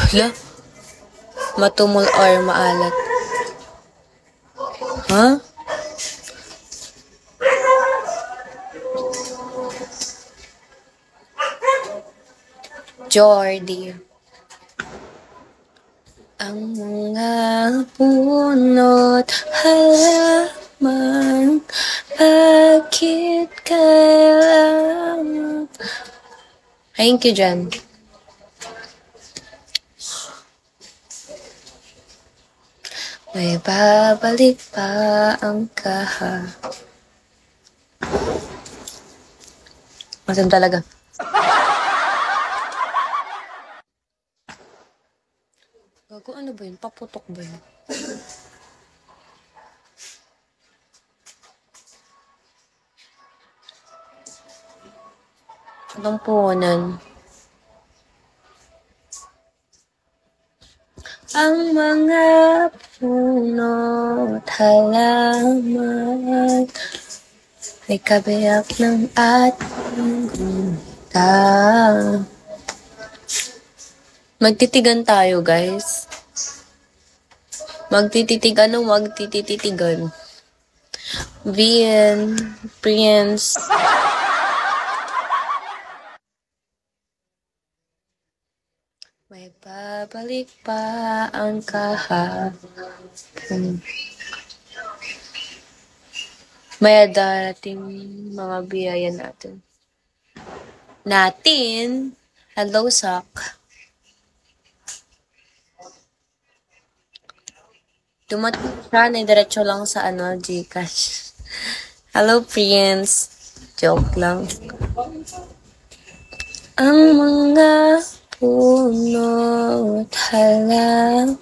Hala? Matumol or maalat? Ha? Jordy. Ang mga puno't halaman, bakit kailangan? Thank you, Jan. May babalik pa ang Masam talaga. Gago, ano ba yun? Paputok ba yun? Anong punan? Ang mga puno't halaman ay kabiyak ng ating gunita. Magtitigan tayo, guys. Magtititigan o magtititigan? Vian, Prince. May babalik pa ang kahapon. May darating mga biyaya natin. Hello, Sak. Dumating siya, diretso lang sa Gcash. Hello, Prince. Joke lang. Ang mga puno't halaman,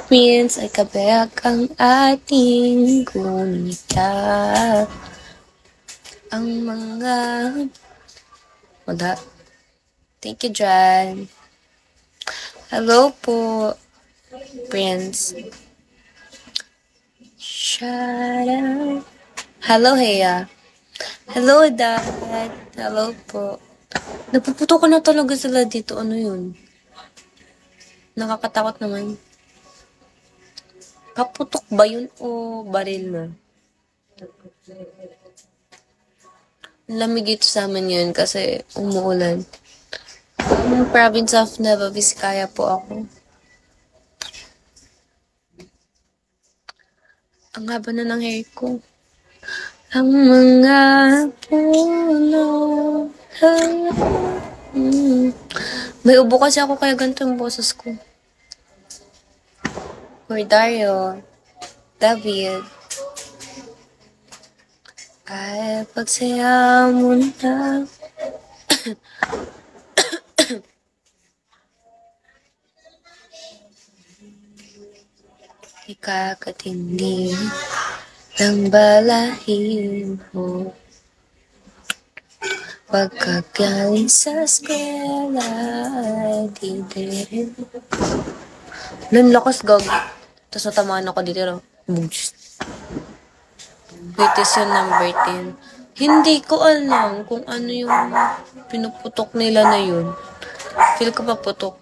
Prince ay kabiyak ang ating gunita. Ang mga... Wala. Thank you, Jan. Hello po, Prince. Shut up. Hello, Heya. Hello, Dad. Hello po. Napuputo ko na talaga sila dito. Ano yun? Nakakatakot naman. Paputok ba yun o baril na? Lamig ito sa amin yun kasi umuulan. Province of Nueva Vizcaya po ako. Ang haba na ng hair ko. Ang mga puno. May ubo kasi ako kaya ganito yung boses ko. For Dario, David, ay pagsaya mo na. Ikakatindi ng balahin mo. Pagkagaling sa eskwela, di din. Ang lakas, gag. Tapos natamaan ako dito. BTS yun, number 10. Hindi ko alam kung ano yung pinuputok nila na yun. Feel ko paputok.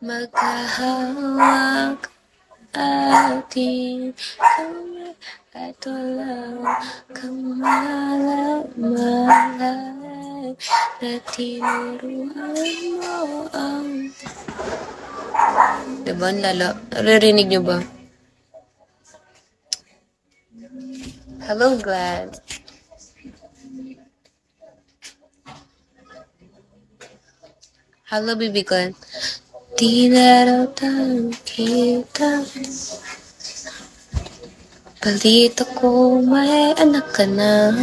Magkahawak ating kamay at walang kamalat-malat na tinuruan mo ang... Diba, lala? Naririnig nyo ba? Hello, Glad. Hello, baby Glad. Di na raw tayo kita. Balita ko may anak ka na.